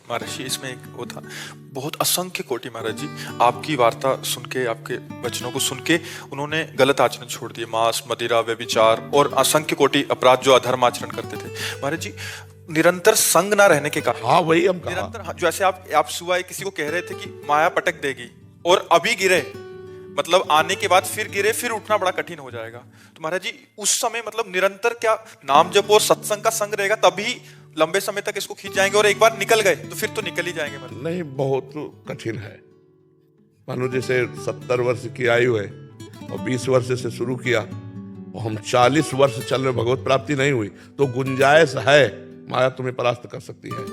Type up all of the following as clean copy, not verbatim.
महाराज जी इसमें एक वो था, बहुत असंख्य कोटि महाराज जी आपकी वार्ता सुन के, आपके वचनों को सुन के उन्होंने गलत आचरण छोड़ दिए, मांस मदिरा व्यभिचार और असंख्य कोटि अपराध जो अधर्म आचरण करते थे महाराज जी। निरंतर संग ना रहने के कारण, हाँ वही हम कहा, निरंतर जैसे आप सुबह किसी को कह रहे थे कि माया पटक देगी और अभी गिरे, मतलब आने के बाद फिर गिरे, फिर उठना बड़ा कठिन हो जाएगा। तो महाराज जी उस समय मतलब निरंतर क्या नाम जप और सत्संग का संग रहेगा, तभी लंबे समय तक इसको खींच जाएंगे, और एक बार निकल गए तो फिर तो निकल ही जाएंगे मतलब। नहीं बहुत कठिन है। मानो जैसे 70 वर्ष की आयु है और 20 वर्ष से शुरू किया और हम 40 वर्ष चल रहे, भगवत प्राप्ति नहीं हुई तो गुंजाइश है, माया तुम्हें परास्त कर सकती है।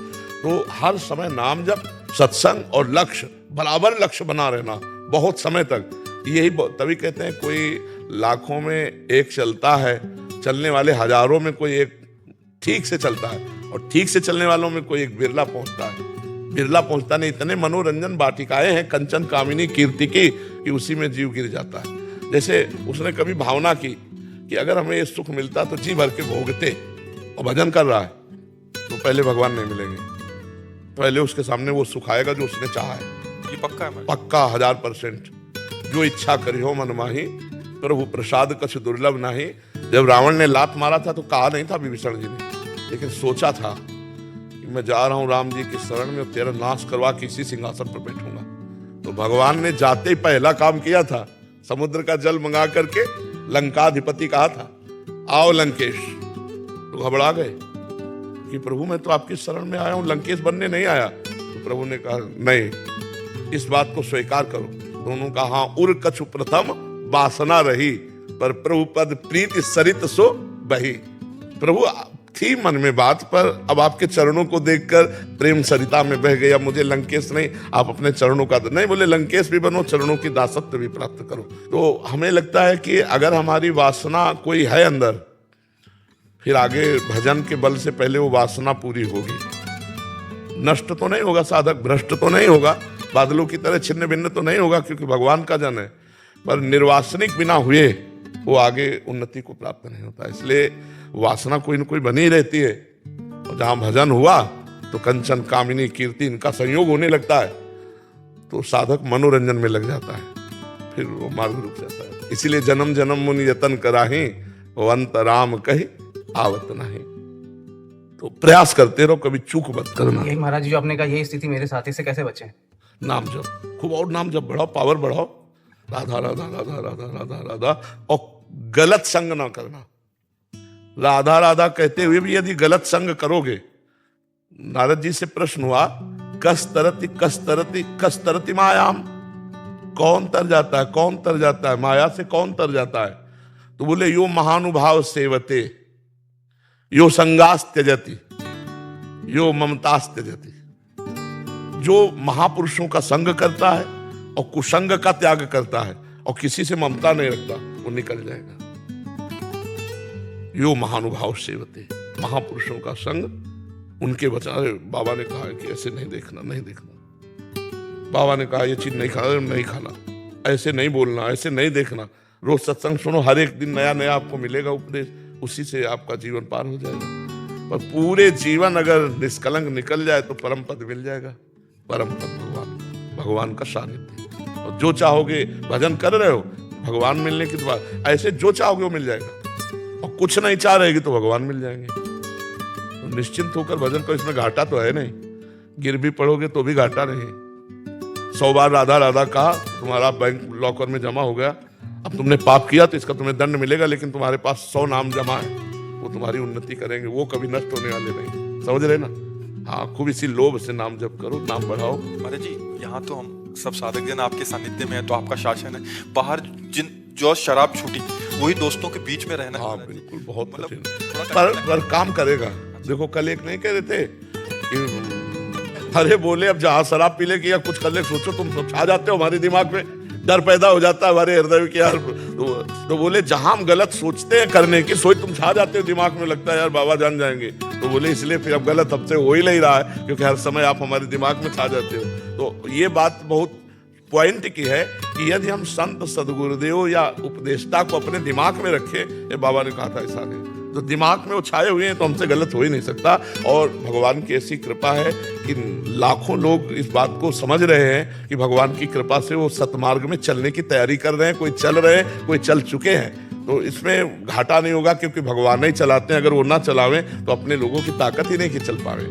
तो हर समय नाम जप, सत्संग और लक्ष्य, बराबर लक्ष्य बना रहना बहुत समय तक, यही तभी कहते हैं कोई लाखों में एक चलता है, चलने वाले हजारों में कोई एक ठीक से चलता है, और ठीक से चलने वालों में कोई एक बिरला पहुंचता है। बिरला पहुंचता नहीं, इतने मनोरंजन वाटिकाएं हैं कंचन कामिनी कीर्ति की कि उसी में जीव गिर जाता है। जैसे उसने कभी भावना की कि अगर हमें ये सुख मिलता तो जी भर के भोगते, और भजन कर रहा है तो पहले भगवान नहीं मिलेंगे, पहले उसके सामने वो सुख आएगा जो उसने चाहा है। ये पक्का है, पक्का 1000%। जो इच्छा करी हो मन माही, प्रभु प्रसाद कछ दुर्लभ नहीं। जब रावण ने लात मारा था तो कहा नहीं था विभीषण जी ने, लेकिन सोचा था कि मैं जा रहा हूं राम जी की शरण में, तेरा नाश करवा के इसी सिंहासन पर बैठूंगा। तो भगवान ने जाते ही पहला काम किया था, समुद्र का जल मंगा करके लंकाधिपति कहा था आओ लंकेश। तो घबरा गए कि प्रभु मैं तो आपकी शरण में आया हूं, लंकेश बनने नहीं आया। तो प्रभु ने कहा नहीं, इस बात को स्वीकार करो। दोनों का हाँ उर कछु प्रथम वासना रही, पर प्रभु पद प्रीति सरित सो बही। प्रभु थी मन में बात, पर अब आपके चरणों को देखकर प्रेम सरिता में बह गया। मुझे लंकेश नहीं, आप अपने चरणों का नहीं, बोले लंकेश भी बनो, चरणों की दासत्व भी प्राप्त करो। तो हमें लगता है कि अगर हमारी वासना कोई है अंदर, फिर आगे भजन के बल से पहले वो वासना पूरी होगी। नष्ट तो नहीं होगा साधक, भ्रष्ट तो नहीं होगा, बादलों की तरह छिन्न भिन्न तो नहीं होगा, क्योंकि भगवान का जन है, पर निर्वासनिक बिना हुए वो आगे उन्नति को प्राप्त नहीं होता। इसलिए वासना कोई न कोई बनी रहती है, और जहां भजन हुआ तो कंचन कामिनी कीर्ति इनका संयोग होने लगता है, तो साधक मनोरंजन में लग जाता है, फिर वो मार्ग रुक जाता है। इसीलिए जन्म जन्म मुनि यतन कराही, वो अंत राम कही आवत नहीं। तो प्रयास करते रहो, कभी चूक मत करना। यही महाराज जी जो आपने कहा, यही स्थिति मेरे साथी से कैसे बचे? नाम जप खूब, और नाम जप बढ़ाओ, पावर बढ़ाओ, राधा राधा राधा राधा राधा राधा, और गलत संग ना करना। राधा राधा कहते हुए भी यदि गलत संग करोगे, नारद जी से प्रश्न हुआ कस तरति कस तरति कस तरति मायाम, कौन तर जाता है, कौन तर जाता है, माया से कौन तर जाता है? तो बोले यो महानुभाव सेवते, यो संगास त्यजति, यो ममतास त्यजति। जो महापुरुषों का संग करता है और कुसंग का त्याग करता है और किसी से ममता नहीं रखता, वो निकल जाएगा। यो महानुभाव सेवते, महापुरुषों का संग, उनके वचन। बाबा ने कहा कि ऐसे नहीं देखना, नहीं देखना। बाबा ने कहा ये चीज नहीं खाना, नहीं खाना, ऐसे नहीं बोलना, ऐसे नहीं देखना। रोज सत्संग सुनो, हर एक दिन नया नया आपको मिलेगा उपदेश, उसी से आपका जीवन पार हो जाएगा। पर पूरे जीवन अगर निष्कलंक निकल जाए तो परम पद मिल जाएगा। परम पद भगवान, भगवान का सानिध्य। और जो चाहोगे, भजन कर रहे हो, भगवान मिलने की बात, ऐसे जो चाहोगे वो मिल जाएगा। और कुछ नहीं चाह रहेगी तो भगवान मिल जाएंगे। तो निश्चिंत होकर भजन करो, इसमें घाटा तो है नहीं, गिर भी पड़ोगे तो भी घाटा नहीं। 100 बार राधा राधा कहा, तुम्हारा बैंक लॉकर में जमा हो गया, अब तुमने पाप किया तो इसका तुम्हें दंड मिलेगा, लेकिन तुम्हारे पास 100 नाम जमा है, वो तुम्हारी उन्नति करेंगे, वो कभी नष्ट होने वाले नहीं। समझ रहे ना? हाँ, खूब इसी लोभ से नाम जप करो, नाम बढ़ाओ। महाराज जी यहाँ तो हम सब साधक जन आपके सानिध्य में है, तो आपका शासन है। बाहर जो शराब छूटी, वही दोस्तों के बीच में रहना। हाँ बिल्कुल, बहुत मतलब कठिन, पर काम करेगा। देखो कल एक नहीं कह रहे थे कि अरे बोले अब जहां शराब पी ले कि या कुछ कर ले, सोचो तुम सब छा जाते हो, हमारे दिमाग में डर पैदा हो जाता है हमारे हृदय में कि यार, तो बोले जहां हम गलत सोचते हैं करने की, सोच तुम छा जाते हो, दिमाग में लगता है यार बाबा जान जाएंगे। तो बोले इसलिए फिर अब गलत हमसे हो ही नहीं रहा है, क्योंकि हर समय आप हमारे दिमाग में छा जाते हो। तो ये बात बहुत पॉइंट की है कि यदि हम संत सदगुरुदेव या उपदेष्टा को अपने दिमाग में रखें, ये बाबा ने कहा था ऐसा नहीं, तो दिमाग में वो छाए हुए हैं तो हमसे गलत हो ही नहीं सकता। और भगवान की ऐसी कृपा है कि लाखों लोग इस बात को समझ रहे हैं कि भगवान की कृपा से वो सतमार्ग में चलने की तैयारी कर रहे हैं, कोई चल रहे हैं, कोई चल चुके हैं। तो इसमें घाटा नहीं होगा क्योंकि भगवान ही चलाते हैं, अगर वो ना चलावें तो अपने लोगों की ताकत ही नहीं कि चल पावे।